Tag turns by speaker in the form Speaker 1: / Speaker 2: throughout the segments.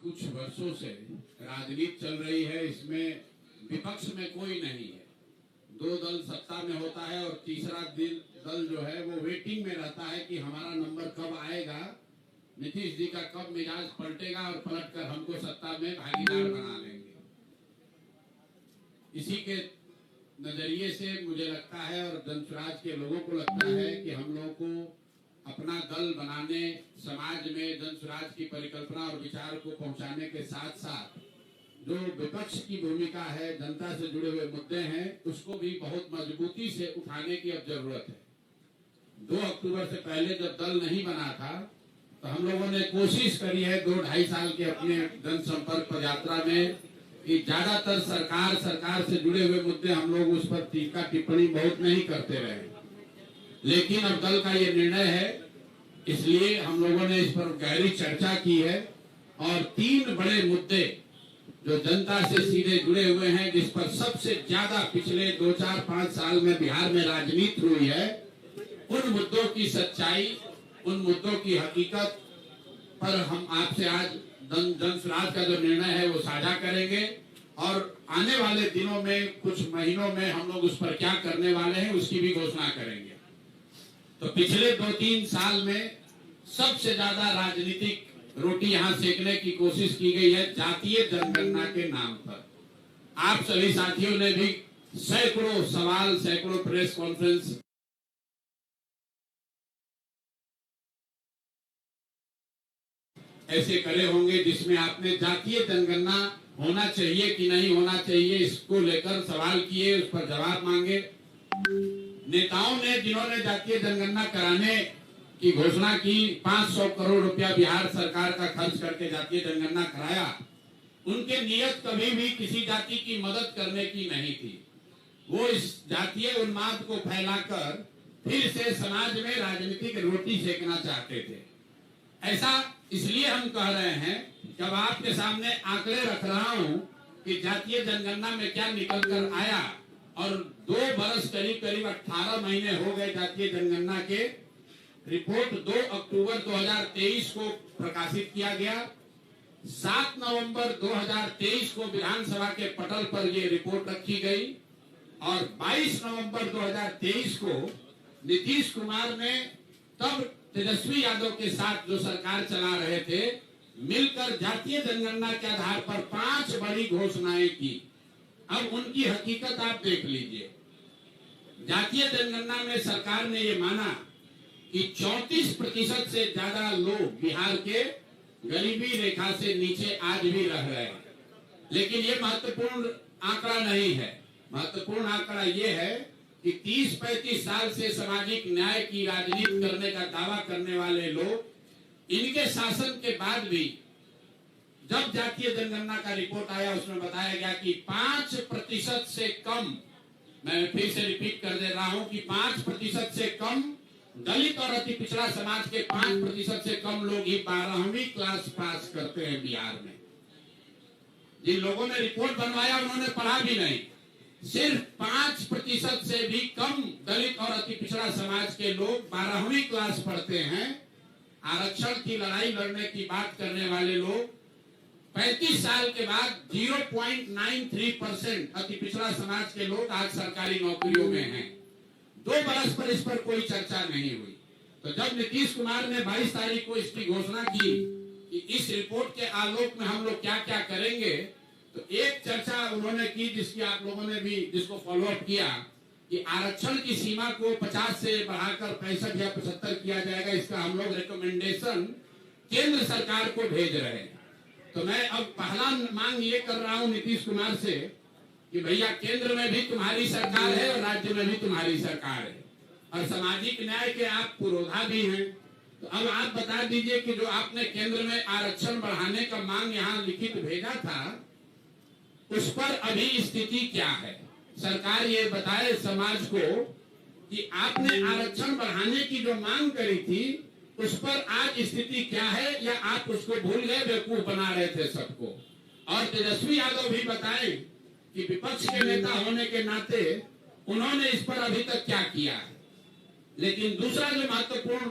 Speaker 1: कुछ वर्षों से राजनीति चल रही है, इसमें विपक्ष में कोई नहीं है। दो दल सत्ता में होता है और तीसरा दल जो है वो वेटिंग में रहता है कि हमारा नंबर कब आएगा, नीतीश जी का कब मिजाज पलटेगा और पलटकर हमको सत्ता में भागीदार बना लेंगे। इसी के नजरिए से मुझे लगता है और जनसुराज के लोगों को लगता है कि हम लोगों को अपना दल बनाने, समाज में जनसुराज की परिकल्पना और विचार को पहुंचाने के साथ साथ जो विपक्ष की भूमिका है, जनता से जुड़े हुए मुद्दे हैं, उसको भी बहुत मजबूती से उठाने की अब जरूरत है। 2 अक्टूबर से पहले जब दल नहीं बना था तो हम लोगों ने कोशिश करी है 2-2.5 साल के अपने जनसंपर्क पदयात्रा में कि ज्यादातर सरकार से जुड़े हुए मुद्दे हम लोग उस पर टीका टिप्पणी बहुत नहीं करते रहे, लेकिन अब दल का ये निर्णय है, इसलिए हम लोगों ने इस पर गहरी चर्चा की है और 3 बड़े मुद्दे जो जनता से सीधे जुड़े हुए हैं, जिस पर सबसे ज्यादा पिछले 2-4-5 साल में बिहार में राजनीति हुई है, उन मुद्दों की सच्चाई, उन मुद्दों की हकीकत पर हम आपसे आज जनसुराज का जो निर्णय है वो साझा करेंगे और आने वाले दिनों में, कुछ महीनों में हम लोग उस पर क्या करने वाले हैं उसकी भी घोषणा करेंगे। तो पिछले 2-3 साल में सबसे ज्यादा राजनीतिक रोटी यहाँ सेकने की कोशिश की गई है जातीय जनगणना के नाम पर। आप सभी साथियों ने भी सैकड़ों सवाल, सैकड़ों प्रेस कॉन्फ्रेंस ऐसे करे होंगे जिसमें आपने जातीय जनगणना होना चाहिए कि नहीं होना चाहिए इसको लेकर सवाल किए, उस पर जवाब मांगे। नेताओं ने, जिन्होंने जातीय जनगणना कराने की घोषणा की, 500 करोड़ रुपया बिहार सरकार का खर्च करके जातीय जनगणना कराया, उनके नियत कभी भी किसी जाति की मदद करने की नहीं थी। वो इस जातीय उन्माद को फैलाकर फिर से समाज में राजनीतिक रोटी सेकना चाहते थे। ऐसा इसलिए हम कह रहे हैं, जब आपके सामने आंकड़े रख रहा हूं कि जातीय जनगणना में क्या निकल कर आया और 2 बरस करीब 18 महीने हो गए जातीय जनगणना के। रिपोर्ट 2 अक्टूबर 2023 को प्रकाशित किया गया। 7 नवंबर 2023 को विधानसभा के पटल पर ये रिपोर्ट रखी गई और 22 नवंबर 2023 को नीतीश कुमार ने, तब तेजस्वी यादव के साथ जो सरकार चला रहे थे, मिलकर जातीय जनगणना के आधार पर 5 बड़ी घोषणाएं की। अब उनकी हकीकत आप देख लीजिए। जातीय जनगणना में सरकार ने ये माना कि 34% से ज्यादा लोग बिहार के गरीबी रेखा से नीचे आज भी रह रहे हैं, लेकिन ये महत्वपूर्ण आंकड़ा नहीं है। महत्वपूर्ण आंकड़ा ये है कि 30-35 साल से सामाजिक न्याय की राजनीति करने का दावा करने वाले लोग, इनके शासन के बाद भी जब जातीय जनगणना का रिपोर्ट आया उसमें बताया गया कि 5% से कम, मैं फिर से रिपीट कर दे रहा हूं कि 5% से कम दलित और अति पिछड़ा समाज के 5% से कम लोग ही 12वीं क्लास पास करते हैं बिहार में। जिन लोगों ने रिपोर्ट बनवाया उन्होंने पढ़ा भी नहीं। सिर्फ 5% से भी कम दलित और अति पिछड़ा समाज के लोग 12वीं क्लास पढ़ते हैं। आरक्षण की लड़ाई लड़ने की बात करने वाले लोग 35 साल के बाद 0.93% अति पिछड़ा समाज के लोग आज सरकारी नौकरियों में हैं। 2 बरस पर इस पर कोई चर्चा नहीं हुई। तो जब नीतीश कुमार ने 22 तारीख को इसकी घोषणा की कि इस रिपोर्ट के आलोक में हम लोग क्या क्या करेंगे, तो एक चर्चा उन्होंने की जिसकी आप लोगों ने भी जिसको फॉलोअप किया कि आरक्षण की सीमा को 50 से बढ़ाकर 65 या 75 किया जाएगा। इसका हम लोग रिकमेंडेशन केंद्र सरकार को भेज रहे हैं। तो मैं अब पहला मांग ये कर रहा हूं नीतीश कुमार से कि भैया, केंद्र में भी तुम्हारी सरकार है और राज्य में भी तुम्हारी सरकार है और सामाजिक न्याय के आप पुरोधा भी हैं। तो अब आप बता दीजिए कि जो आपने केंद्र में आरक्षण बढ़ाने का मांग यहाँ लिखित भेजा था, उस पर अभी स्थिति क्या है। सरकार ये बताए समाज को कि आपने आरक्षण बढ़ाने की जो मांग करी थी उस पर आज स्थिति क्या है, या आप उसको भूल गए, बेवकूफ बना रहे थे सबको। और तेजस्वी यादव भी बताएं कि विपक्ष के नेता होने के नाते उन्होंने इस पर अभी तक क्या किया है। लेकिन दूसरा जो महत्वपूर्ण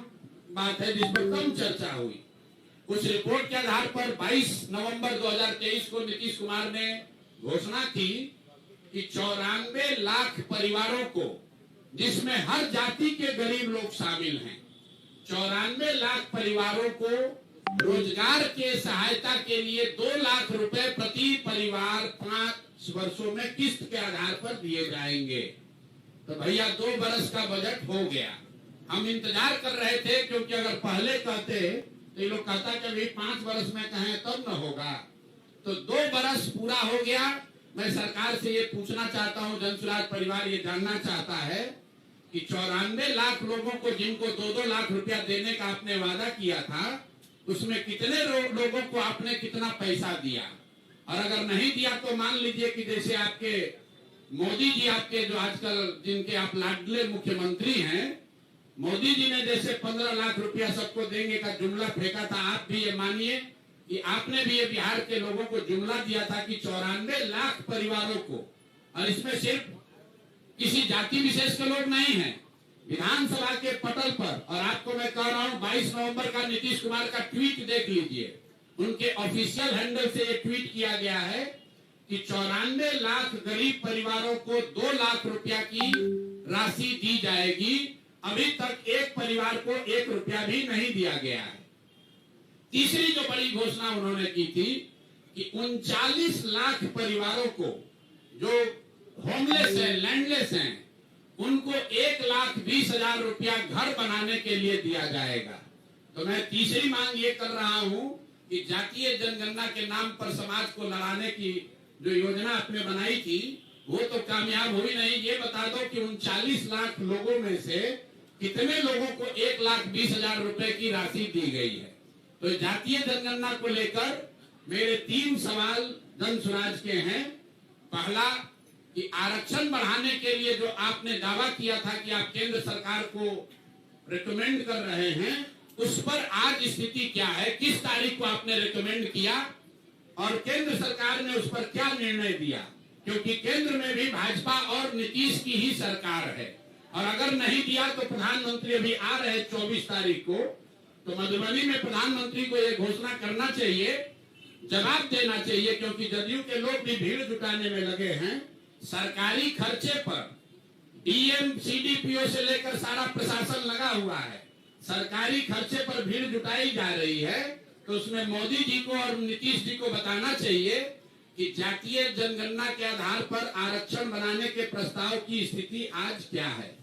Speaker 1: बात है जिस पर कम चर्चा हुई, उस रिपोर्ट के आधार पर 22 नवंबर 2023 को नीतीश कुमार ने घोषणा की कि 94 लाख परिवारों को, जिसमें हर जाति के गरीब लोग शामिल हैं, 94 लाख परिवारों को रोजगार के सहायता के लिए 2 लाख रुपए प्रति परिवार 5 वर्षों में किस्त के आधार पर दिए जाएंगे। तो भैया 2 बरस का बजट हो गया। हम इंतजार कर रहे थे, क्योंकि अगर पहले कहते तो ये लोग कहता कि अभी 5 बरस में कहें तब न होगा। तो 2 बरस पूरा हो गया। मैं सरकार से ये पूछना चाहता हूँ, जनसुराज परिवार ये जानना चाहता है कि 94 लाख लोगों को जिनको 2-2 लाख रुपया देने का आपने वादा किया था, उसमें कितने लोगों को आपने कितना पैसा दिया? और अगर नहीं दिया तो मान लीजिए कि जैसे आपके मोदी जी, आपके जो आजकल जिनके आप लाडले मुख्यमंत्री हैं, मोदी जी ने जैसे 15 लाख रुपया सबको देंगे का जुमला फेंका था, आप भी ये मानिए कि आपने भी ये बिहार के लोगों को जुमला दिया था कि 94 लाख परिवारों को, और इसमें सिर्फ किसी जाति विशेष के लोग नहीं हैं, विधानसभा के पटल पर। और आपको मैं कह रहा हूं 22 नवंबर का नीतीश कुमार का ट्वीट देख लीजिए, उनके ऑफिशियल हैंडल से ये ट्वीट किया गया है कि 94 लाख गरीब परिवारों को 2 लाख रुपया की राशि दी जाएगी। अभी तक एक परिवार को 1 रुपया भी नहीं दिया गया है। तीसरी जो बड़ी घोषणा उन्होंने की थी कि 39 लाख परिवारों को जो होमलेस है, लैंडलेस हैं, उनको 1,20,000 रुपया घर बनाने के लिए दिया जाएगा। तो मैं तीसरी मांग ये कर रहा हूं कि जातीय जनगणना के नाम पर समाज को लड़ाने की जो योजना आपने बनाई थी वो तो कामयाब हुई नहीं। ये बता दो कि 39 लाख लोगों में से कितने लोगों को 1,20,000 रुपए की राशि दी गई है। तो जातीय जनगणना को लेकर मेरे 3 सवाल जनसुराज के हैं। पहला कि आरक्षण बढ़ाने के लिए जो आपने दावा किया था कि आप केंद्र सरकार को रिकमेंड कर रहे हैं, उस पर आज स्थिति क्या है? किस तारीख को आपने रिकमेंड किया और केंद्र सरकार ने उस पर क्या निर्णय दिया? क्योंकि केंद्र में भी भाजपा और नीतीश की ही सरकार है, और अगर नहीं दिया तो प्रधानमंत्री अभी आ रहे 24 तारीख को, तो मधुबनी में प्रधानमंत्री को यह घोषणा करना चाहिए, जवाब देना चाहिए, क्योंकि जदयू के लोग भी भीड़ जुटाने में लगे हैं। सरकारी खर्चे पर डीएम सीडीपीओ से लेकर सारा प्रशासन लगा हुआ है, सरकारी खर्चे पर भीड़ जुटाई जा रही है। तो उसमें मोदी जी को और नीतीश जी को बताना चाहिए कि जातीय जनगणना के आधार पर आरक्षण बनाने के प्रस्ताव की स्थिति आज क्या है।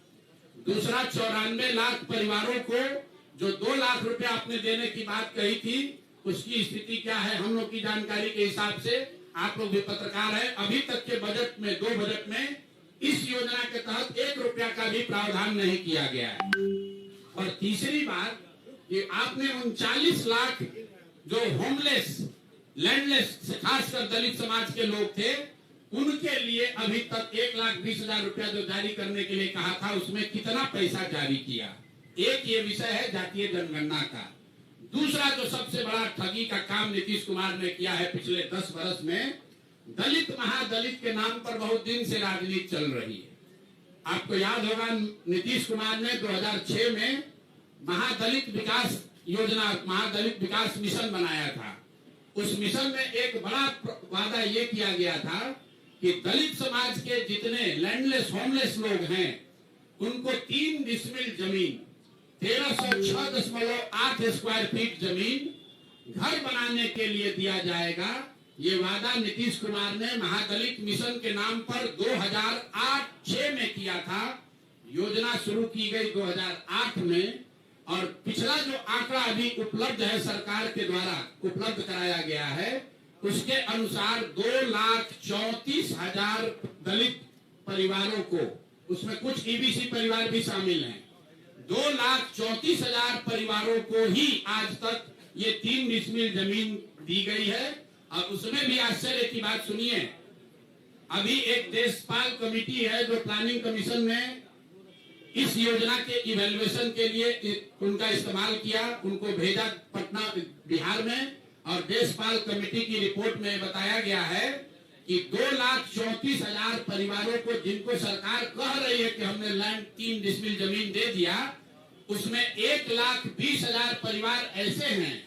Speaker 1: दूसरा, 94 लाख परिवारों को जो 2 लाख रुपया आपने देने की बात कही थी, उसकी स्थिति क्या है? हम लोग की जानकारी के हिसाब से, आप लोग भी पत्रकार हैं, अभी तक के बजट में, 2 बजट में इस योजना के तहत 1 रुपया का भी प्रावधान नहीं किया गया है। और तीसरी बात कि आपने 39 लाख जो होमलेस, लैंडलेस, खासकर दलित समाज के लोग थे, उनके लिए अभी तक 1,20,000 रुपया जो जारी करने के लिए कहा था, उसमें कितना पैसा जारी किया? एक ये विषय है जातीय जनगणना का। दूसरा जो सबसे बड़ा ठगी का काम नीतीश कुमार ने किया है पिछले 10 वर्ष में, दलित महादलित के नाम पर बहुत दिन से राजनीति चल रही है। आपको याद होगा नीतीश कुमार ने 2006 में महादलित विकास योजना, महादलित विकास मिशन बनाया था। उस मिशन में एक बड़ा वादा ये किया गया था कि दलित समाज के जितने लैंडलेस, होमलेस लोग हैं, उनको 3 डिसमिल जमीन, 1306.8 स्क्वायर फीट जमीन घर बनाने के लिए दिया जाएगा। ये वादा नीतीश कुमार ने महादलित मिशन के नाम पर 2008-06 में किया था। योजना शुरू की गई 2008 में, और पिछला जो आंकड़ा अभी उपलब्ध है, सरकार के द्वारा उपलब्ध कराया गया है, उसके अनुसार 2,34,000 दलित परिवारों को, उसमें कुछ ईबीसी परिवार भी शामिल हैं, 2,34,000 परिवारों को ही आज तक ये 3 डिसमिल जमीन दी गई है। और उसमें भी आश्चर्य की बात सुनिए, अभी एक देशपाल कमेटी है जो प्लानिंग कमीशन में इस योजना के इवैल्यूएशन के लिए उनका इस्तेमाल किया, उनको भेजा पटना बिहार में, और देशपाल कमेटी की रिपोर्ट में बताया गया है कि 2,34,000 परिवारों को, जिनको सरकार कह रही है कि हमने लैंड 3 डिसमिल जमीन दे दिया, उसमें 1,20,000 परिवार ऐसे हैं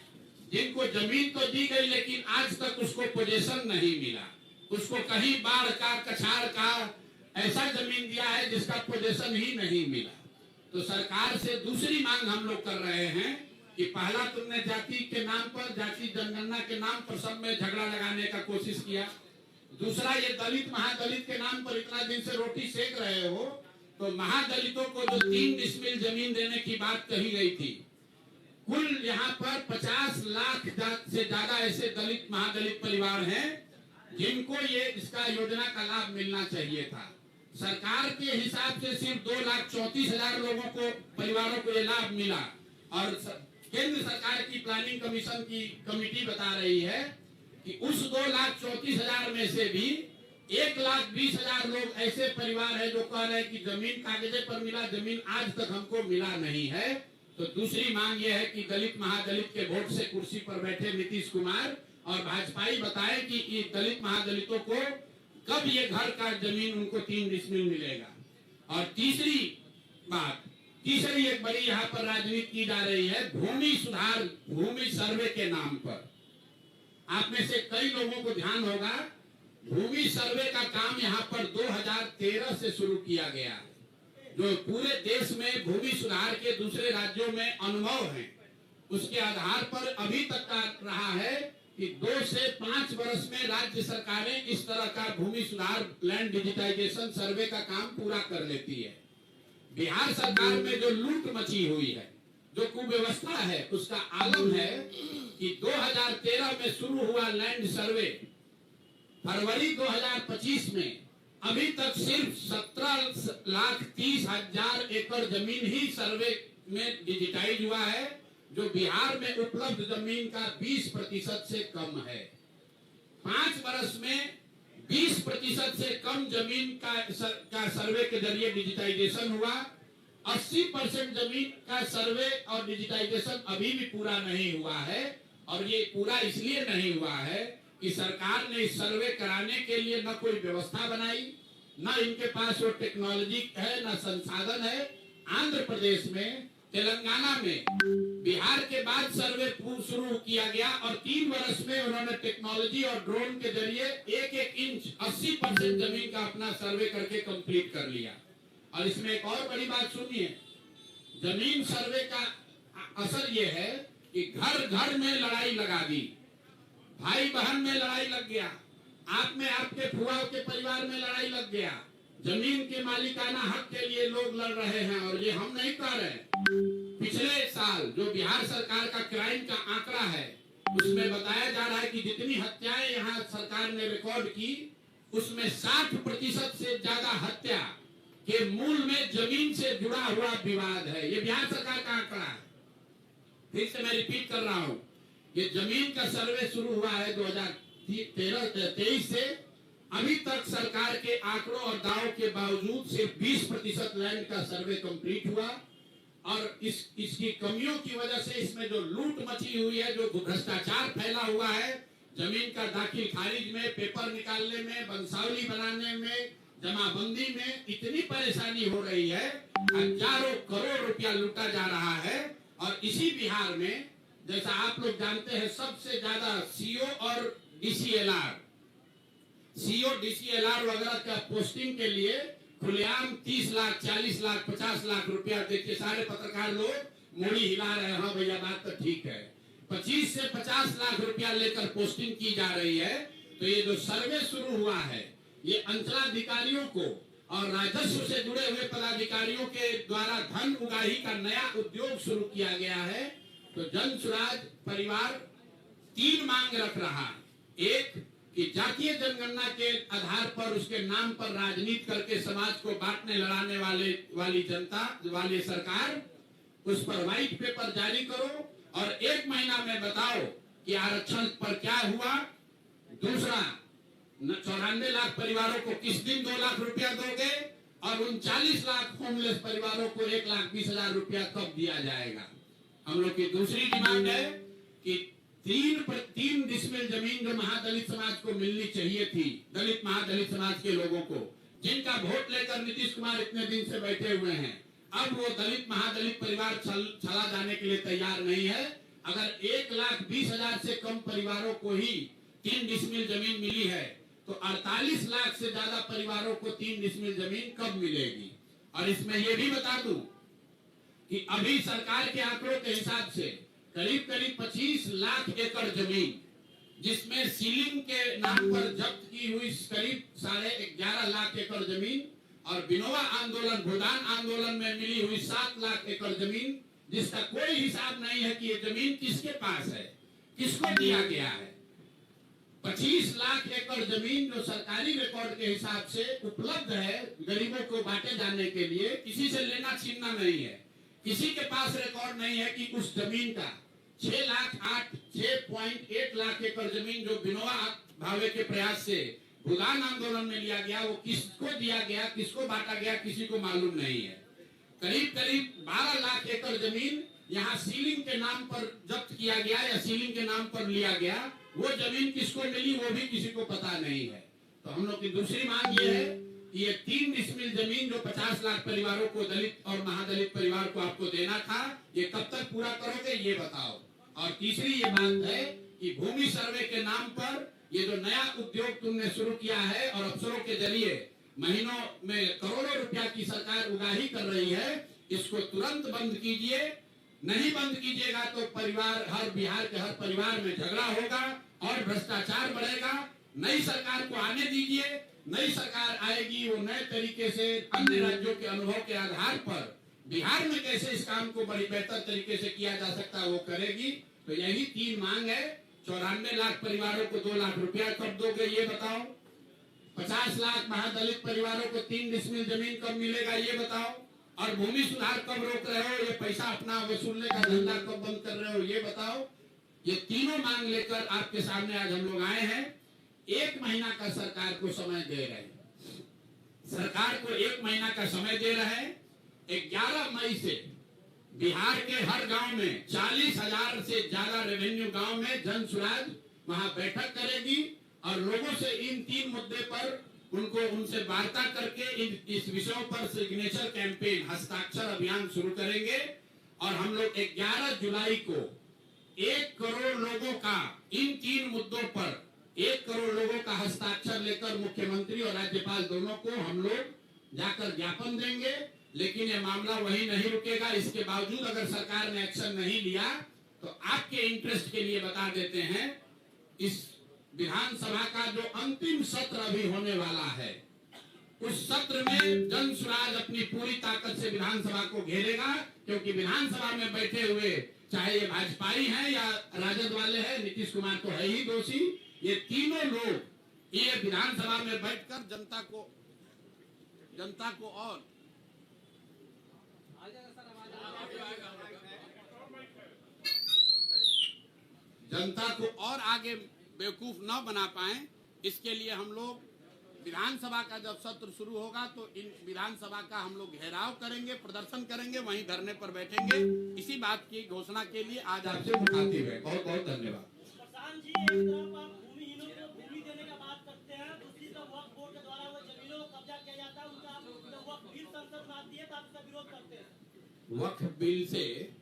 Speaker 1: जिनको जमीन तो दी गई लेकिन आज तक उसको पोजीशन नहीं मिला, उसको कहीं बाढ़ का कछाड़ का ऐसा जमीन दिया है जिसका पोजीशन ही नहीं मिला। तो सरकार से दूसरी मांग हम लोग कर रहे हैं कि पहला तुमने जाति के नाम पर, जाति जनगणना के नाम पर सब में झगड़ा लगाने का कोशिश किया। दूसरा, ये दलित महादलित के नाम पर इतना दिन से रोटी सेक रहे हो, तो महादलितों को जो 3 डिसमिल जमीन देने की बात कही गई थी, कुल यहाँ पर 50 लाख से ज्यादा ऐसे दलित महादलित परिवार हैं जिनको ये इसका योजना का लाभ मिलना चाहिए था। सरकार के हिसाब से सिर्फ 2,34,000 लोगों को, परिवारों को ये लाभ मिला, और केंद्र सरकार की प्लानिंग कमीशन की कमेटी बता रही है कि उस 2,34,000 में से भी 1,20,000 लोग ऐसे परिवार है जो कह रहे हैं कि जमीन कागजे पर मिला, जमीन आज तक हमको मिला नहीं है। तो दूसरी मांग यह है कि दलित महादलित के वोट से कुर्सी पर बैठे नीतीश कुमार और भाजपाई बताए कि ये दलित महादलितों को कब ये घर का जमीन उनको 3 डिसमिल मिलेगा। और तीसरी बात, तीसरी एक बड़ी यहाँ पर राजनीति की जा रही है भूमि सुधार, भूमि सर्वे के नाम पर। आप में से कई लोगों को ध्यान होगा, भूमि सर्वे का काम यहाँ पर 2013 से शुरू किया गया है। जो पूरे देश में भूमि सुधार के दूसरे राज्यों में अनुभव है, उसके आधार पर अभी तक का रहा है कि 2 से 5 वर्ष में राज्य सरकारें इस तरह का भूमि सुधार, लैंड डिजिटाइजेशन सर्वे का काम पूरा कर लेती है। बिहार सरकार में जो लूट मची हुई है, जो कुव्यवस्था है, उसका आलम है कि 2013 में शुरू हुआ लैंड सर्वे, फरवरी 2025 में अभी तक सिर्फ 17,30,000 एकड़ जमीन ही सर्वे में डिजिटाइज हुआ है, जो बिहार में उपलब्ध जमीन का 20% से कम है। 5 वर्ष में 20% से कम जमीन का सर्वे के जरिए डिजिटाइजेशन हुआ। 80% जमीन का सर्वे और डिजिटाइजेशन अभी भी पूरा नहीं हुआ है, और ये पूरा इसलिए नहीं हुआ है कि सरकार ने इस सर्वे कराने के लिए न कोई व्यवस्था बनाई, न इनके पास वो टेक्नोलॉजी है, न संसाधन है। आंध्र प्रदेश में, तेलंगाना में बिहार के बाद सर्वे शुरू किया गया और 3 वर्ष में उन्होंने टेक्नोलॉजी और ड्रोन के जरिए 1-1 इंच 80% जमीन का अपना सर्वे करके कंप्लीट कर लिया। और इसमें एक और बड़ी बात सुनिए, जमीन सर्वे का असर यह है कि घर घर में लड़ाई लगा दी, भाई बहन में लड़ाई लग गया, आप में आपके फुआ के परिवार में लड़ाई लग गया। जमीन के मालिकाना हक के लिए लोग लड़ रहे हैं, और ये हम नहीं कह रहे। पिछले साल जो बिहार सरकार का क्राइम का आंकड़ा है, उसमें बताया जा रहा है कि जितनी हत्याएं यहाँ सरकार ने रिकॉर्ड की, उसमें 60% से ज्यादा हत्या के मूल में जमीन से जुड़ा हुआ विवाद है। ये बिहार सरकार का आंकड़ा है। फिर से मैं रिपीट कर रहा हूँ, ये जमीन का सर्वे शुरू हुआ है 2023 से। अभी तक सरकार के आंकड़ों और दावों के बावजूद सिर्फ 20% लैंड का सर्वे कंप्लीट हुआ, और इसकी कमियों की वजह से इसमें जो लूट मची हुई है, जो भ्रष्टाचार फैला हुआ है, जमीन का दाखिल खारिज में, पेपर निकालने में, बंसावली बनाने में, जमाबंदी में इतनी परेशानी हो रही है, हजारों करोड़ रुपया लूटा जा रहा है। और इसी बिहार में, जैसा आप लोग जानते हैं, सबसे ज्यादा सीओ और डीसीएलआर वगैरह का पोस्टिंग के लिए खुलेआम 30 लाख, 40 लाख, 50 लाख रुपया, देखिए सारे पत्रकार लोग मोड़ी हिला रहे हैं, हाँ भैया बात तो ठीक है, 25 से 50 लाख रुपया लेकर पोस्टिंग की जा रही है। तो ये जो सर्वे शुरू हुआ है, ये अंचलाधिकारियों को और राजस्व से जुड़े हुए पदाधिकारियों के द्वारा धन उगाही का नया उद्योग शुरू किया गया है। तो जन सुराज परिवार 3 मांग रख रहा है। एक, कि जातीय जनगणना के आधार पर, उसके नाम पर राजनीति करके समाज को बांटने लड़ाने वाली जनता वाली सरकार, उस पर व्हाइट पेपर जारी करो और 1 महीना में बताओ कि आरक्षण पर क्या हुआ। दूसरा, 94 लाख परिवारों को किस दिन 2 लाख रुपया दोगे, और 39 लाख होमलेस परिवारों को 1,20,000 रुपया कब दिया जाएगा। हम लोग की दूसरी डिमांड है कि 3 डिसमिल जमीन जो महादलित समाज को मिलनी चाहिए थी, दलित महादलित समाज के लोगों को, जिनका वोट लेकर नीतीश कुमार इतने दिन से बैठे हुए हैं, अब वो दलित महादलित परिवार चला जाने के लिए तैयार नहीं है। अगर 1,20,000 से कम परिवारों को ही 3 डिसमिल जमीन मिली है तो 48 लाख से ज्यादा परिवारों को 3 डिसमिल जमीन कब मिलेगी। और इसमें यह भी बता दूं कि अभी सरकार के आंकड़ों के हिसाब से करीब करीब 25 लाख एकड़ जमीन, जिसमें सीलिंग के नाम पर जब्त की हुई करीब 11.5 लाख एकड़ जमीन और विनोबा आंदोलन, भूदान आंदोलन में मिली हुई 7 लाख एकड़ जमीन, जिसका कोई हिसाब नहीं है कि ये जमीन किसके पास है, किसको दिया गया है। 25 लाख एकड़ जमीन जो सरकारी रिकॉर्ड के हिसाब से उपलब्ध है गरीबों को बांटे जाने के लिए, किसी से लेना छीनना नहीं है। किसी के पास रिकॉर्ड नहीं है कि उस जमीन का 6.8 लाख एकड़ जमीन जो विनोबा भावे के प्रयास से भूदान आंदोलन में लिया गया, वो किसको दिया गया, किसको बांटा गया, किसी को मालूम नहीं है। करीब करीब 12 लाख एकड़ जमीन यहाँ सीलिंग के नाम पर जब्त किया गया या सीलिंग के नाम पर लिया गया, वो जमीन किसको मिली वो भी किसी को पता नहीं है। तो हम लोग की दूसरी मांग ये है कि ये 3 डिसमिल जमीन जो 50 लाख परिवारों को, दलित और महादलित परिवार को आपको देना था, ये कब तक पूरा करोगे ये बताओ। और तीसरी ये बात है कि भूमि सर्वे के नाम पर ये जो नया उद्योग तुमने शुरू किया है और अफसरों के जरिए महीनों में करोड़ों रुपया की सरकार उगाही कर रही है, इसको तुरंत बंद कीजिए। नहीं बंद कीजिएगा तो परिवार, हर बिहार के हर परिवार में झगड़ा होगा और भ्रष्टाचार बढ़ेगा। नई सरकार को आने दीजिए, नई सरकार आएगी, वो नए तरीके से अन्य राज्यों के अनुभव के आधार पर बिहार में कैसे इस काम को बड़ी बेहतर तरीके से किया जा सकता है वो करेगी। तो यही 3 मांग है। 94 लाख परिवारों को 2 लाख रुपया कब दोगे ये बताओ। 50 लाख महादलित परिवारों को 3 डिसमिल जमीन कब मिलेगा ये बताओ। और भूमि सुधार कब रोक रहे हो, ये पैसा अपना वसूलने का धंधा कब बंद कर रहे हो ये बताओ। ये तीनों मांग लेकर आपके सामने आज हम लोग आए हैं। 1 महीना का सरकार को समय दे रहे हैं, सरकार को 1 महीना का समय दे रहे हैं। 11 मई से बिहार के हर गांव में 40,000 से ज्यादा रेवेन्यू गांव में जन सुराज वहां बैठक करेगी और लोगों से इन 3 मुद्दे पर उनसे वार्ता करके इस विषयों पर सिग्नेचर कैंपेन, हस्ताक्षर अभियान शुरू करेंगे। और हम लोग 11 जुलाई को 1 करोड़ लोगों का इन 3 मुद्दों पर 1 करोड़ लोगों का हस्ताक्षर लेकर मुख्यमंत्री और राज्यपाल दोनों को हम लोग जाकर ज्ञापन देंगे। लेकिन ये मामला वही नहीं रुकेगा। इसके बावजूद अगर सरकार ने एक्शन नहीं लिया तो आपके इंटरेस्ट के लिए बता देते हैं, इस विधानसभा का जो अंतिम सत्र अभी होने वाला है, उस सत्र में जन सुराज अपनी पूरी ताकत से विधानसभा को घेरेगा। क्योंकि विधानसभा में बैठे हुए चाहे ये भाजपाई हैं या राजद वाले हैं, नीतीश कुमार तो है ही दोषी, ये तीनों लोग ये विधानसभा में बैठकर जनता को और आगे बेवकूफ न बना पाए, इसके लिए हम लोग विधानसभा का जब सत्र शुरू होगा तो इन विधानसभा का हम लोग घेराव करेंगे, प्रदर्शन करेंगे, वहीं धरने पर बैठेंगे। इसी बात की घोषणा के लिए आज आपसे मुखातिब है। बहुत बहुत धन्यवाद।
Speaker 2: प्रशांत जी, एक तरफ आप भूमिहीनों को भूमि देने का बात करते हैं, दूसरी तरफ वक्फ बोर्ड के द्वारा वो जमीनों को कब्जा किया जाता है, उनका वक्फ बिल संसद में आती है तो आप इसका विरोध करते हैं।
Speaker 1: वक्फ बिल से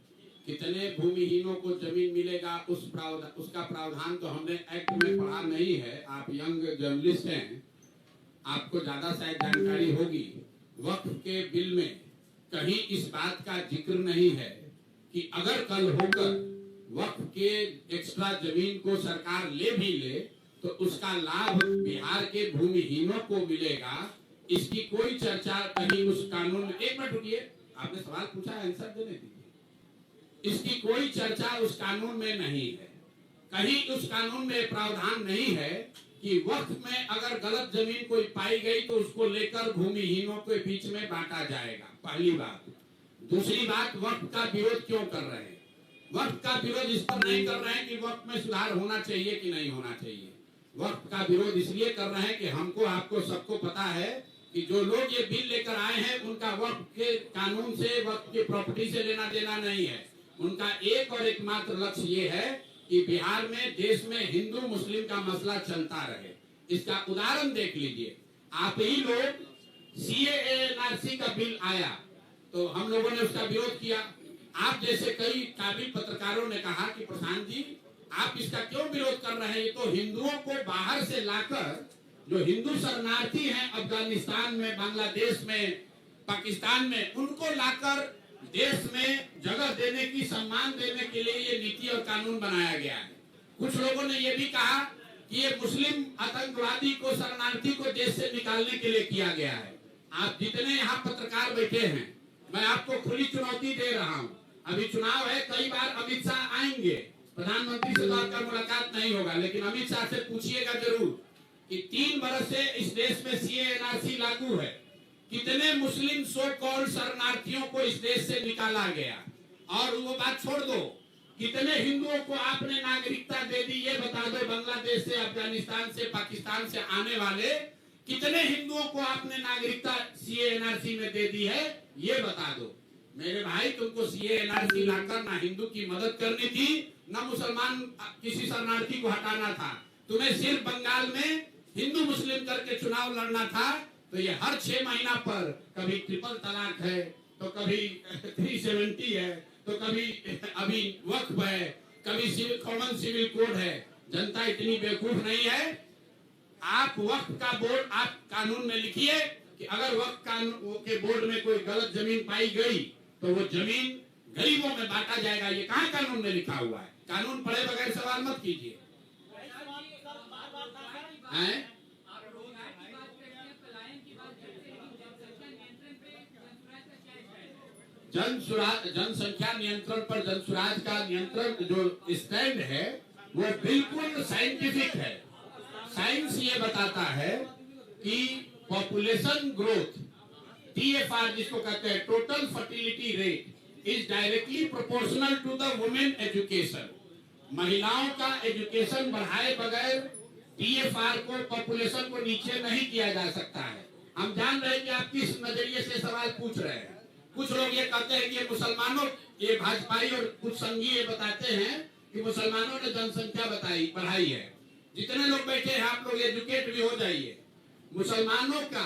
Speaker 1: कितने भूमिहीनों को जमीन मिलेगा उसका प्रावधान तो हमने एक्ट में पढ़ा नहीं है। आप यंग जर्नलिस्ट हैं, आपको ज्यादा शायद जानकारी होगी। वक्फ के बिल में कहीं इस बात का जिक्र नहीं है कि अगर कल होकर वक्फ के एक्स्ट्रा जमीन को सरकार ले भी ले तो उसका लाभ बिहार के भूमिहीनों को मिलेगा। इसकी कोई चर्चा कहीं उस कानून में, एक मिनट रुकिए, आपने सवाल पूछा, आंसर देने दीजिए। इसकी कोई चर्चा उस कानून में नहीं है। कहीं उस कानून में प्रावधान नहीं है कि वक्फ में अगर गलत जमीन कोई पाई गई तो उसको लेकर भूमिहीनों के बीच में बांटा जाएगा, पहली बात। दूसरी बात, वक्फ का विरोध क्यों कर रहे हैं? वक्फ का विरोध इस पर नहीं कर रहे हैं कि वक्फ में सुधार होना चाहिए कि नहीं होना चाहिए। वक्फ का विरोध इसलिए कर रहे हैं कि हमको, आपको, सबको पता है कि जो लोग ये बिल लेकर आए हैं उनका वक्फ के कानून से, वक्फ की प्रॉपर्टी से लेना देना नहीं है। उनका एक और एकमात्र लक्ष्य ये है कि बिहार में, देश में हिंदू मुस्लिम का मसला चलता रहे। इसका उदाहरण देख लीजिए। आप ही लोग CAA NRC का बिल आया तो हम लोगों ने उसका विरोध किया, आप जैसे कई काबिल पत्रकारों ने कहा कि प्रशांत जी आप इसका क्यों विरोध कर रहे हैं, ये तो हिंदुओं को बाहर से लाकर, जो हिंदू शरणार्थी हैं अफगानिस्तान में, बांग्लादेश में, पाकिस्तान में, उनको लाकर देश में जगह देने की, सम्मान देने के लिए ये नीति और कानून बनाया गया है। कुछ लोगों ने ये भी कहा कि ये मुस्लिम आतंकवादी को, शरणार्थी को देश से निकालने के लिए किया गया है। आप जितने यहाँ पत्रकार बैठे हैं, मैं आपको खुली चुनौती दे रहा हूँ। अभी चुनाव है, कई बार अमित शाह आएंगे, प्रधानमंत्री से तो आपका मुलाकात नहीं होगा, लेकिन अमित शाह से पूछिएगा जरूर कि 3 बरस से इस देश में सीए एनआरसी लागू है, कितने मुस्लिम सो कॉल्ड शरणार्थियों को इस देश से निकाला गया। और वो बात छोड़ दो, कितने हिंदुओं को आपने नागरिकता दे दी, ये बता दो। बांग्लादेश से, अफगानिस्तान से, पाकिस्तान से आने वाले कितने हिंदुओं को आपने नागरिकता सीए एनआरसी में दे दी है, ये बता दो। मेरे भाई, तुमको सीए एनआरसी लाकर ना हिंदू की मदद करनी थी, ना मुसलमान किसी शरणार्थी को हटाना था। तुम्हें सिर्फ बंगाल में हिंदू मुस्लिम करके चुनाव लड़ना था। तो ये हर 6 महीना पर कभी ट्रिपल तलाक है, तो कभी 370 है, तो कभी अभी वक्फ है, कभी कॉमन सिविल कोड है। जनता इतनी बेवकूफ नहीं है। आप वक्फ का बोर्ड आप कानून में लिखिए कि अगर वक्फ कानून के बोर्ड में कोई गलत जमीन पाई गई तो वो जमीन गरीबों में बांटा जाएगा। ये कहाँ कानून में लिखा हुआ है? कानून पढ़े बगैर सवाल मत कीजिए। हैं? जनसंख्या नियंत्रण पर जनसुराज का नियंत्रण जो स्टैंड है वो बिल्कुल साइंटिफिक है। साइंस ये बताता है कि पॉपुलेशन ग्रोथ, TFR जिसको कहते हैं, total fertility rate, is directly proportional to the women education. महिलाओं का एजुकेशन बढ़ाए बगैर TFR को, पॉपुलेशन को नीचे नहीं किया जा सकता है। हम जान रहे हैं कि आप किस नजरिए से सवाल पूछ रहे हैं। कुछ लोग ये कहते हैं कि ये मुसलमानों, ये भाजपाई और कुछ संघी ये बताते हैं कि मुसलमानों ने जनसंख्या बढ़ाई है। जितने लोग बैठे हैं आप लोग एजुकेट भी हो जाइए। मुसलमानों का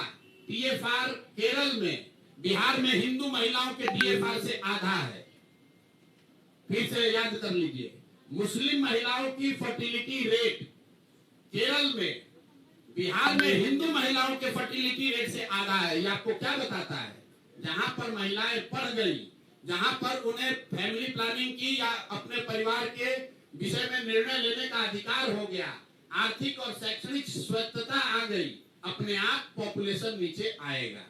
Speaker 1: TFR केरल में, बिहार में हिंदू महिलाओं के TFR से आधा है। फिर से याद कर लीजिए, मुस्लिम महिलाओं की फर्टिलिटी रेट केरल में, बिहार में हिंदू महिलाओं के फर्टिलिटी रेट से आधा है। ये आपको क्या बताता है? जहां पर महिलाएं पढ़ गई, जहां पर उन्हें फैमिली प्लानिंग की या अपने परिवार के विषय में निर्णय लेने का अधिकार हो गया, आर्थिक और शैक्षणिक स्वायत्तता आ गई, अपने आप पॉपुलेशन नीचे आएगा।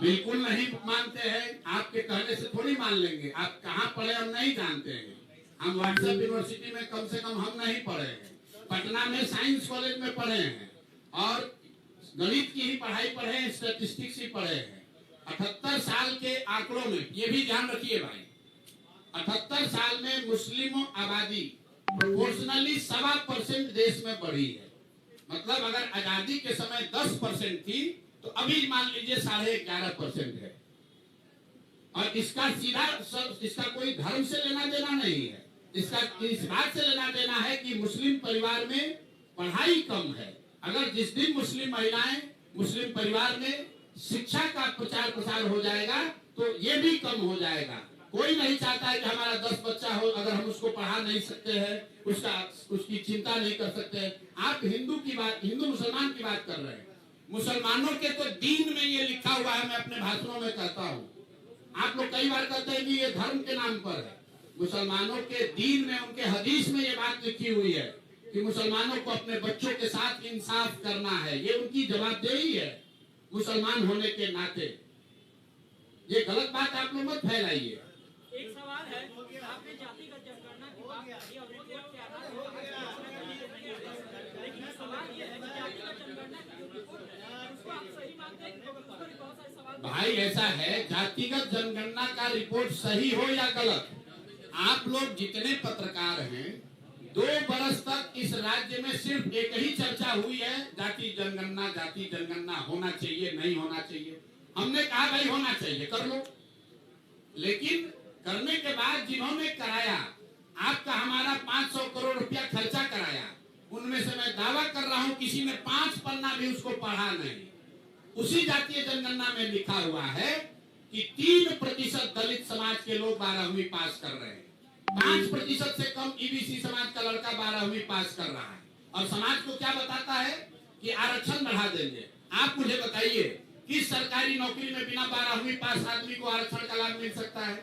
Speaker 1: बिल्कुल नहीं मानते हैं, आपके कहने से थोड़ी मान लेंगे। आप कहाँ पढ़े हम नहीं जानते हैं। हम व्हाट्सएप यूनिवर्सिटी में कम से कम हम नहीं पढ़े हैं, पटना में साइंस कॉलेज में पढ़े हैं और गणित की ही पढ़ाई पढ़े हैं, स्टैटिस्टिक्स ही पढ़े हैं। 78 साल के आंकड़ों में ये भी ध्यान रखिए भाई, 78 साल में मुस्लिम आबादी प्रोपोर्शनली 7% देश में बढ़ी है। मतलब अगर आजादी के समय 10% थी तो अभी मान लीजिए 11.5% है। और इसका सीधा इसका कोई धर्म से लेना देना नहीं है। इसका इस बात से लेना देना है कि मुस्लिम परिवार में पढ़ाई कम है। अगर जिस दिन मुस्लिम महिलाएं मुस्लिम परिवार में शिक्षा का प्रचार प्रसार हो जाएगा तो ये भी कम हो जाएगा। कोई नहीं चाहता है कि हमारा 10 बच्चा हो, अगर हम उसको पढ़ा नहीं सकते हैं, उसकी चिंता नहीं कर सकते हैं। आप हिंदू मुसलमान की बात कर रहे हैं। मुसलमानों के तो दीन में ये लिखा हुआ है, मैं अपने भाषणों में कहता हूँ। आप लोग कई बार कहते हैं कि ये धर्म के नाम पर है। मुसलमानों के दीन में, उनके हदीस में ये बात लिखी हुई है कि मुसलमानों को अपने बच्चों के साथ इंसाफ करना है। ये उनकी जवाबदेही है मुसलमान होने के नाते। ये गलत बात आप लोग मत फैलाइए।
Speaker 2: एक सवाल है, आपने जातिगत जनगणना की बात की और रिपोर्ट के आधार पर, लेकिन सवाल ये है कि जातिगत जनगणना की जो रिपोर्ट है उसको आप सही मानते हैं? बहुत सारे सवाल
Speaker 1: भाई ऐसा है, जातिगत जनगणना का रिपोर्ट सही हो या गलत, आप लोग जितने पत्रकार हैं 2 बरस तक इस राज्य में सिर्फ एक ही चर्चा हुई है, जाति जनगणना होना चाहिए नहीं होना चाहिए। हमने कहा भाई होना चाहिए, कर लो। लेकिन करने के बाद जिन्होंने कराया, आपका हमारा 500 करोड़ रुपया खर्चा कराया, उनमें से मैं दावा कर रहा हूं किसी ने 5 पन्ना भी उसको पढ़ा नहीं। उसी जातीय जनगणना में लिखा हुआ है कि 3% दलित समाज के लोग 12वीं पास कर रहे हैं, 5% से कम ईबीसी समाज का लड़का 12वीं पास कर रहा है। और समाज को क्या बताता है कि आरक्षण बढ़ा देंगे। आप मुझे बताइए, किस सरकारी नौकरी में बिना 12वीं पास आदमी को आरक्षण का लाभ मिल सकता है?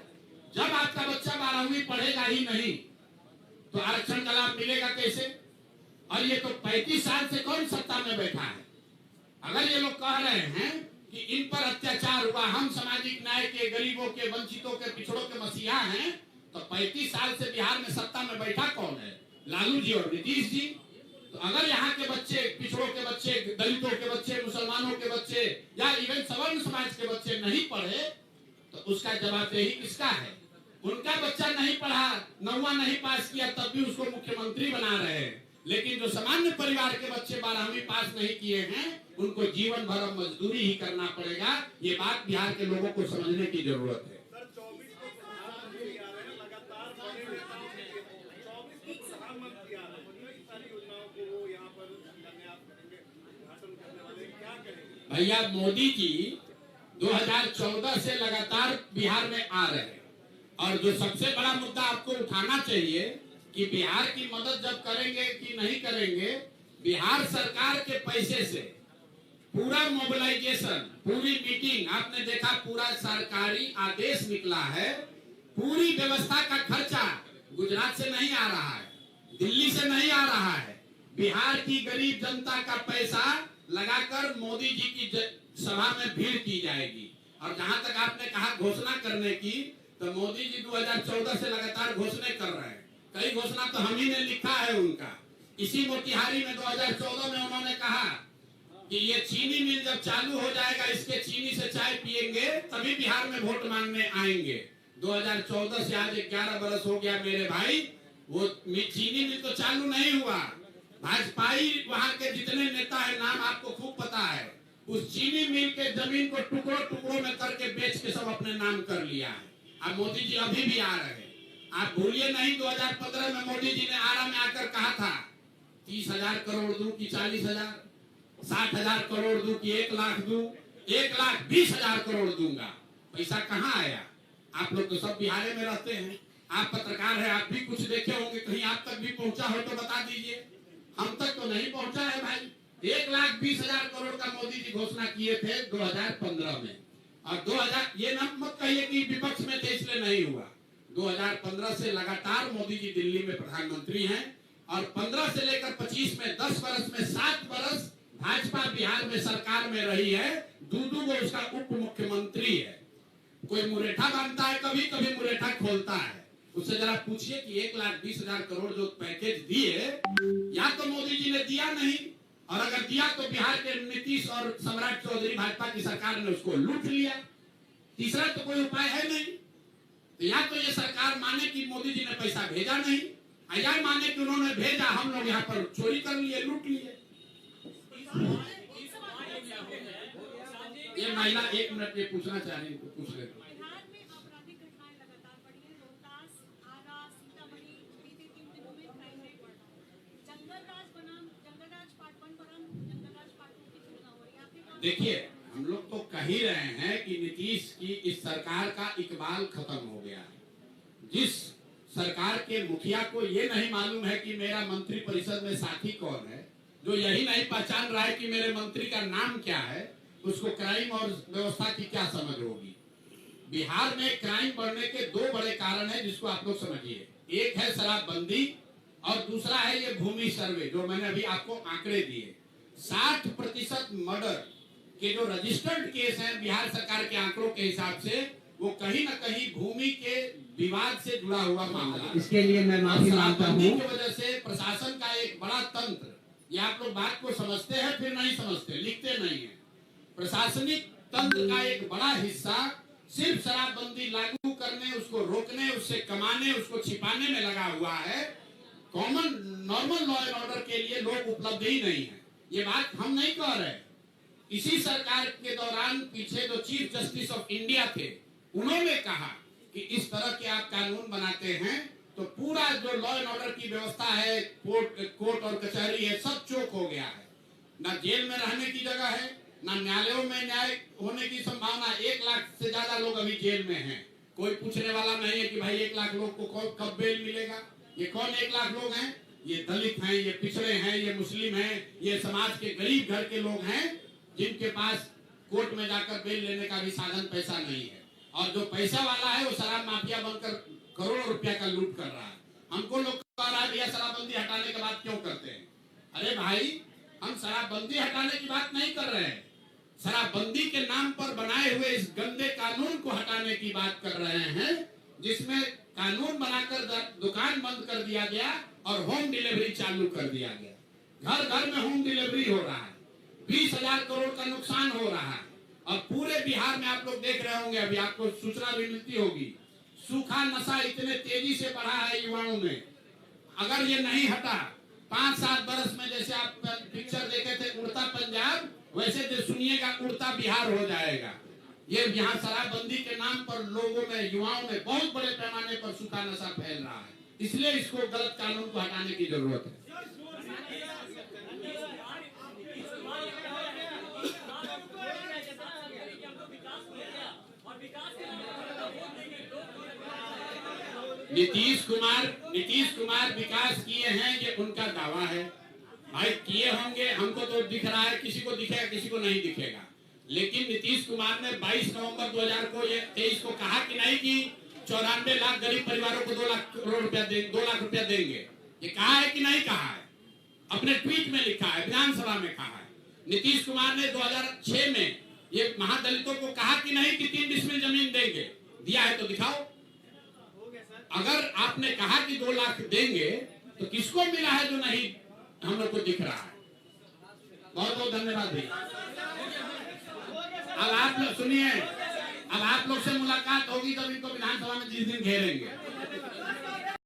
Speaker 1: जब आपका बच्चा 12वीं पढ़ेगा ही नहीं तो आरक्षण का लाभ मिलेगा कैसे? और ये तो 35 साल से कौन सत्ता में बैठा है? अगर ये लोग कह रहे हैं कि इन पर अत्याचार हुआ, हम सामाजिक न्याय के, गरीबों के, वंचितों के, पिछड़ों के मसीहा हैं, तो 35 साल से बिहार में सत्ता में बैठा कौन है? लालू जी और नीतीश जी। तो अगर यहाँ के बच्चे, पिछड़ों के बच्चे, दलितों के बच्चे, मुसलमानों के बच्चे या इवन सवर्ण समाज के बच्चे नहीं पढ़े तो उसका जवाबदेही किसका है? उनका बच्चा नहीं पढ़ा, 9वां नहीं पास किया, तब भी उसको मुख्यमंत्री बना रहे हैं। लेकिन जो सामान्य परिवार के बच्चे 12वीं पास नहीं किए हैं, उनको जीवन भर मजदूरी ही करना पड़ेगा। ये बात बिहार के लोगों को समझने की जरूरत है।
Speaker 3: सर 24 को प्रधानमंत्री आ रहे हैं, लगातार बड़े नेताओं के 24 को प्रधानमंत्री आ रहे हैं, कई सारी योजनाओं को वो यहाँ पर शिलान्यास करेंगे, उद्घाटन करने वाले, क्या करेंगे?
Speaker 1: भैया मोदी जी 2014 से लगातार बिहार में आ रहे हैं और जो सबसे बड़ा मुद्दा आपको उठाना चाहिए कि बिहार की मदद जब करेंगे कि नहीं करेंगे, बिहार सरकार के पैसे से पूरा मोबिलाइजेशन, पूरी मीटिंग आपने देखा, पूरा सरकारी आदेश निकला है, पूरी व्यवस्था का खर्चा गुजरात से नहीं आ रहा है, दिल्ली से नहीं आ रहा है, बिहार की गरीब जनता का पैसा लगाकर मोदी जी की सभा में भीड़ की जाएगी। और जहां तक आपने कहा घोषणा करने की, तो मोदी जी 2014 से लगातार घोषणा कर रहे हैं। कई घोषणा तो हम ही ने लिखा है उनका। इसी मोतिहारी में 2014 में उन्होंने कहा कि ये चीनी मिल जब चालू हो जाएगा, इसके चीनी से चाय पिएंगे तभी बिहार में वोट मांगने आएंगे। 2014 से आज 11 बरस हो गया मेरे भाई, वो चीनी मिल तो चालू नहीं हुआ। भाजपाई वहां के जितने नेता है, नाम आपको खूब पता है, उस चीनी मिल के जमीन को टुकड़ों टुकड़ों में करके बेच के सब अपने नाम कर लिया है। अब मोदी जी अभी भी आ रहे हैं, आप भूलिए नहीं। 2015 में मोदी जी ने आरा में आकर कहा था 30,000 करोड़ दूं कि 40,000, 60,000 करोड़ दूं कि 1 लाख दूं, 1,20,000 करोड़ दूंगा। पैसा कहाँ आया? आप लोग तो सब बिहार में रहते हैं, आप पत्रकार हैं, आप भी कुछ देखे होंगे, कहीं आप तक भी पहुंचा हो तो बता दीजिए। हम तक तो नहीं पहुंचा है भाई। 1,20,000 करोड़ का मोदी जी घोषणा किए थे 2015 में, और 2000 ये न मत कहिए कि विपक्ष में थे इसलिए नहीं हुआ। 2015 से लगातार मोदी जी दिल्ली में प्रधानमंत्री हैं और 15 से लेकर 25 में 10 बरस में 7 बरस भाजपा बिहार में सरकार में रही है। दूदू वो उसका उप मुख्यमंत्री है। कोई मुरेठा बांधता है, कभी कभी मुरेठा खोलता है। उससे जरा पूछिए कि 1,20,000 करोड़ जो पैकेज दिए, या तो मोदी जी ने दिया नहीं, और अगर दिया तो बिहार के नीतीश और सम्राट चौधरी भाजपा की सरकार ने उसको लूट लिया। तीसरा तो कोई उपाय है नहीं। तो या तो ये सरकार माने कि मोदी जी ने पैसा भेजा नहीं, या माने कि उन्होंने भेजा, हम लोग यहाँ पर चोरी कर लिए, लूट लिए। ये महिला 1 मिनट ये पूछना चाह रही है, पूछ ले।
Speaker 4: बिहार में आपराधिक घटनाएं लगातार बढ़ी हैं। रोहतास, आरा, सीतामढ़ी बीते 3 दिनों में क्राइम रेट बढ़ रहा है। जंगलराज बनाम जंगलराज पार्ट 1 बनाम जंगलराज पार्ट 2 की तुलना हो रही है, आपके
Speaker 1: देखिए, हम लोग तो कह ही रहे हैं कि नीतीश की इस सरकार का इकबाल खत्म हो गया है। जिस सरकार के मुखिया को ये नहीं मालूम है कि मेरा मंत्री परिषद में साथी कौन है, जो यही नहीं पहचान रहा है कि मेरे मंत्री का नाम क्या है, उसको क्राइम और व्यवस्था की क्या समझ होगी। बिहार में क्राइम बढ़ने के 2 बड़े कारण हैं जिसको आप लोग समझिए। एक है शराबबंदी और दूसरा है ये भूमि सर्वे, जो मैंने अभी आपको आंकड़े दिए। 60% मर्डर के जो रजिस्टर्ड केस हैं बिहार सरकार के आंकड़ों के हिसाब से, वो कहीं न कहीं भूमि के विवाद से जुड़ा हुआ मामला।
Speaker 5: इसके लिए मैं माफी मांगता हूँ।
Speaker 1: की वजह से प्रशासन का एक बड़ा तंत्र, ये आप लोग बात को समझते हैं फिर नहीं समझते, लिखते नहीं है। प्रशासनिक तंत्र का एक बड़ा हिस्सा सिर्फ शराबबंदी लागू करने, उसको रोकने, उससे कमाने, उसको छिपाने में लगा हुआ है। Common normal law and order के लिए लोग उपलब्ध ही नहीं है। ये बात हम नहीं कह रहे। इसी सरकार के दौरान पीछे जो चीफ जस्टिस ऑफ इंडिया थे, उन्होंने कहा कि इस तरह के आप कानून बनाते हैं तो पूरा जो लॉ एंड ऑर्डर की व्यवस्था है, कोर्ट और कचहरी है, सब चोक हो गया है। ना जेल में रहने की जगह है, ना न्यायालयों में न्याय होने की संभावना। 1 लाख से ज्यादा लोग अभी जेल में हैं, कोई पूछने वाला नहीं है कि भाई 1 लाख लोग को कब बेल मिलेगा। ये कौन 1 लाख लोग हैं? ये दलित हैं, ये पिछड़े हैं, ये मुस्लिम हैं, ये समाज के गरीब घर के लोग हैं जिनके पास कोर्ट में जाकर बेल लेने का भी साधन पैसा नहीं है। और जो पैसा वाला है वो शराब माफिया बनकर करोड़ों रुपया का लूट कर रहा है। हमको लोग कह रहा है भैया शराबबंदी हटाने की बात क्यों करते हैं? अरे भाई, हम शराबबंदी हटाने की बात नहीं कर रहे हैं, शराबबंदी के नाम पर बनाए हुए इस गंदे कानून को हटाने की बात कर रहे हैं, जिसमें कानून बनाकर दुकान बंद कर दिया गया और होम डिलीवरी चालू कर दिया गया। घर घर में होम डिलीवरी हो रहा है, 20,000 करोड़ का नुकसान हो रहा है। और पूरे बिहार में आप लोग देख रहे होंगे, अभी आपको सूचना भी मिलती होगी, सूखा नशा इतने तेजी से बढ़ा है युवाओं में। अगर ये नहीं हटा 5-7 बरस में, जैसे आप पिक्चर देखे थे उड़ता पंजाब, वैसे सुनिएगा उड़ता बिहार हो जाएगा। ये यहाँ शराबबंदी के नाम पर लोगों में, युवाओं में बहुत बड़े पैमाने पर सूखा नशा फैल रहा है। इसलिए इसको गलत कानून को हटाने की जरूरत है। नीतीश कुमार विकास किए हैं, ये उनका दावा है। भाई किए होंगे, हमको तो दिख रहा है, किसी को दिखेगा किसी को नहीं दिखेगा। लेकिन नीतीश कुमार ने 22 नवंबर 2023 को कहा कि नहीं कि 94 लाख गरीब परिवारों को 2 लाख रुपया देंगे। ये कहा है कि नहीं कहा है? अपने ट्वीट में लिखा है, विधानसभा में कहा है। नीतीश कुमार ने 2006 में ये महादलितों को कहा कि नहीं कि 3 डिसमिल जमीन देंगे। दिया है तो दिखाओ। अगर आपने कहा कि 2 लाख देंगे तो किसको मिला है जो नहीं हम लोग को दिख रहा है? बहुत बहुत धन्यवाद भैया। अब आप लोग सुनिए, अब आप लोग से मुलाकात होगी तब इनको विधानसभा में जिस दिन घेरेंगे।